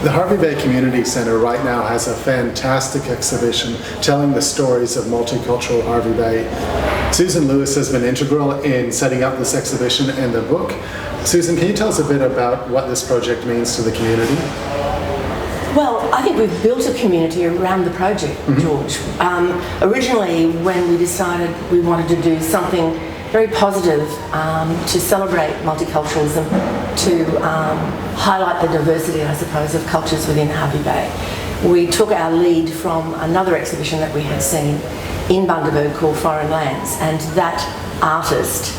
The Hervey Bay Community Centre right now has a fantastic exhibition telling the stories of multicultural Hervey Bay. Susan Lewis has been integral in setting up this exhibition and the book. Susan, can you tell us a bit about what this project means to the community? Well, I think we've built a community around the project, George. Originally, when we decided we wanted to do something very positive to celebrate multiculturalism, to highlight the diversity, I suppose, of cultures within Hervey Bay, we took our lead from another exhibition that we had seen in Bundaberg called Foreign Lands, and that artist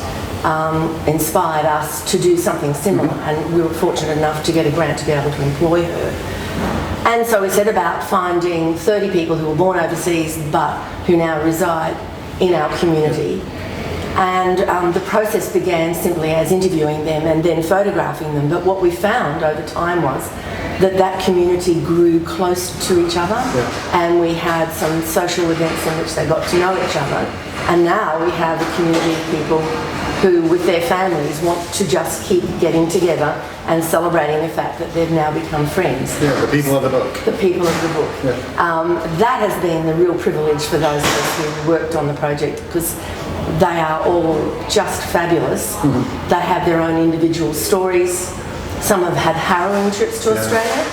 inspired us to do something similar, and we were fortunate enough to get a grant to be able to employ her. And so we set about finding 30 people who were born overseas but who now reside in our community. And the process began simply as interviewing them and then photographing them. But what we found over time was that that community grew close to each other, and we had some social events in which they got to know each other. And now we have a community of people who, with their families, want to just keep getting together and celebrating the fact that they've now become friends. Yeah, the people of the book. The people of the book. Yeah. That has been the real privilege for those of us who worked on the project, because they are all just fabulous. They have their own individual stories. Some have had harrowing trips to Australia,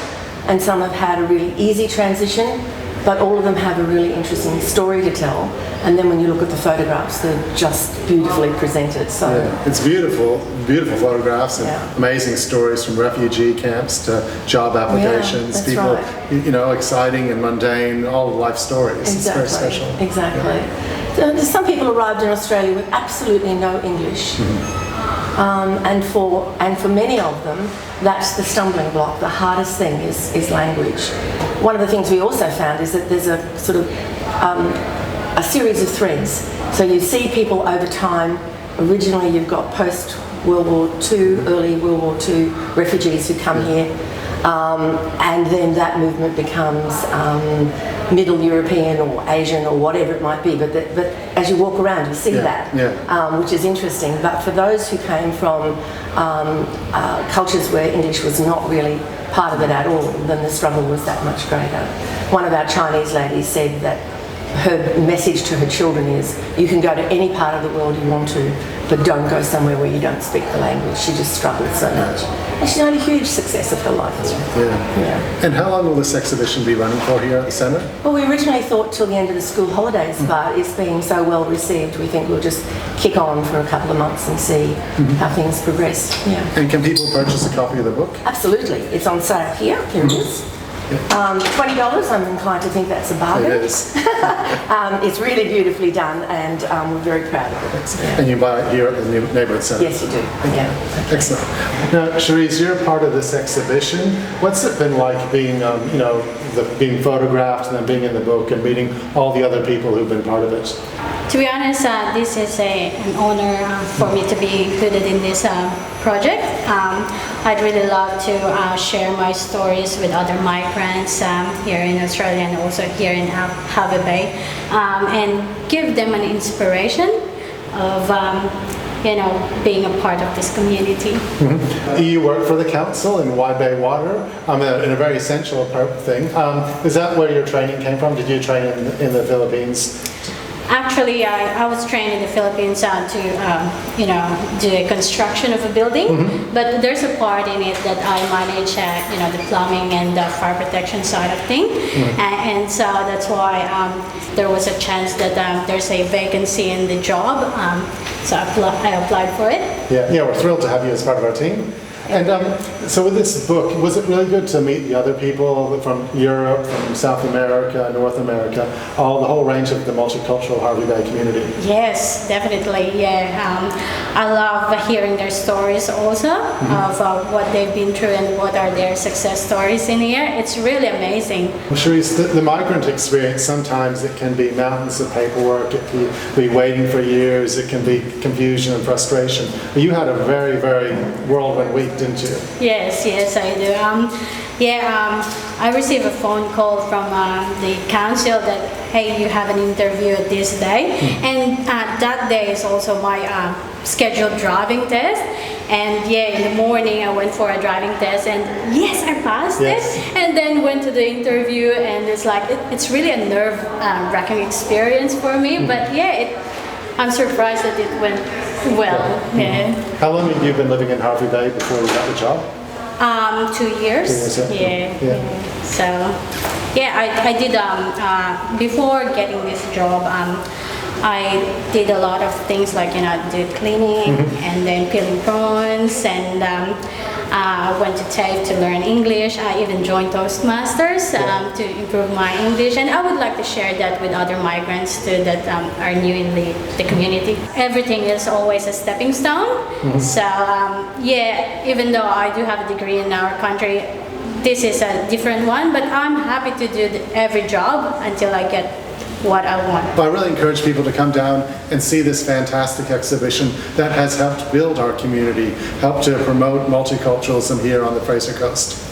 and some have had a really easy transition, but all of them have a really interesting story to tell. And then when you look at the photographs, they're just beautifully presented. So it's beautiful, beautiful photographs and amazing stories from refugee camps to job applications. That's people, right. you know, exciting and mundane, all life stories. Exactly. It's very special. Exactly. So some people arrived in Australia with absolutely no English. And for many of them, that's the stumbling block. The hardest thing is language. One of the things we also found is that there's a sort of a series of threads. So you see people over time. Originally, you've got post-World War II, early World War II refugees who come here, and then that movement becomes Middle European or Asian or whatever it might be. But as you walk around, you see that, which is interesting. But for those who came from cultures where English was not really part of it at all, then the struggle was that much greater. One of our Chinese ladies said that her message to her children is, you can go to any part of the world you want to, but don't go somewhere where you don't speak the language. She just struggled so much. And she's had a huge success of her life. And how long will this exhibition be running for here at the centre? Well, we originally thought till the end of the school holidays, but it's been so well received, we think we'll just kick on for a couple of months and see how things progress. And can people purchase a copy of the book? Absolutely. It's on sale here. Here it is. $20, I'm inclined to think that's a bargain. It is. It's really beautifully done, and we're very proud of it. And you buy it here at the Neighbourhood Centre? Yes, you do. Yeah. Excellent. Now, Cherise, you're part of this exhibition. What's it been like being, being photographed and then being in the book and meeting all the other people who've been part of it? To be honest, this is an honor for me to be included in this project. I'd really love to share my stories with other migrants here in Australia and also here in Hervey Bay, and give them an inspiration of being a part of this community. You work for the council in Wide Bay Water, in a very essential thing. Is that where your training came from? Did you train in the Philippines? Actually, I was trained in the Philippines to, do the construction of a building. But there's a part in it that I manage, the plumbing and the fire protection side of things. And so that's why there was a chance that there's a vacancy in the job. So I applied for it. Yeah, we're thrilled to have you as part of our team. And so with this book, was it really good to meet the other people from Europe, from South America, North America, the whole range of the multicultural Hervey Bay community? Yes, definitely, I love hearing their stories also of what they've been through and what are their success stories in here. It's really amazing. Well, Cherise, the migrant experience, sometimes it can be mountains of paperwork, it can be waiting for years, it can be confusion and frustration. But you had a very, very whirlwind week, didn't you? Yes, I do. I received a phone call from the council that, hey, you have an interview at this day. And that day is also my scheduled driving test. And yeah, in the morning I went for a driving test, and yes, I passed Yes. it. And then went to the interview, and it's like it's really a nerve-wracking experience for me. But yeah, I'm surprised that it went well. Yeah. How long have you been living in Hervey Bay before you got the job? 2 years. 2 years, yeah. So, yeah, I did, before getting this job, I did a lot of things like, I did cleaning and then peeling prawns, and went to TAFE to learn English. I even joined Toastmasters to improve my English, and I would like to share that with other migrants too that are new in the community. Everything is always a stepping stone. So yeah, even though I do have a degree in our country, this is a different one, but I'm happy to do every job until I get what I want. Well, I really encourage people to come down and see this fantastic exhibition that has helped build our community, helped to promote multiculturalism here on the Fraser Coast.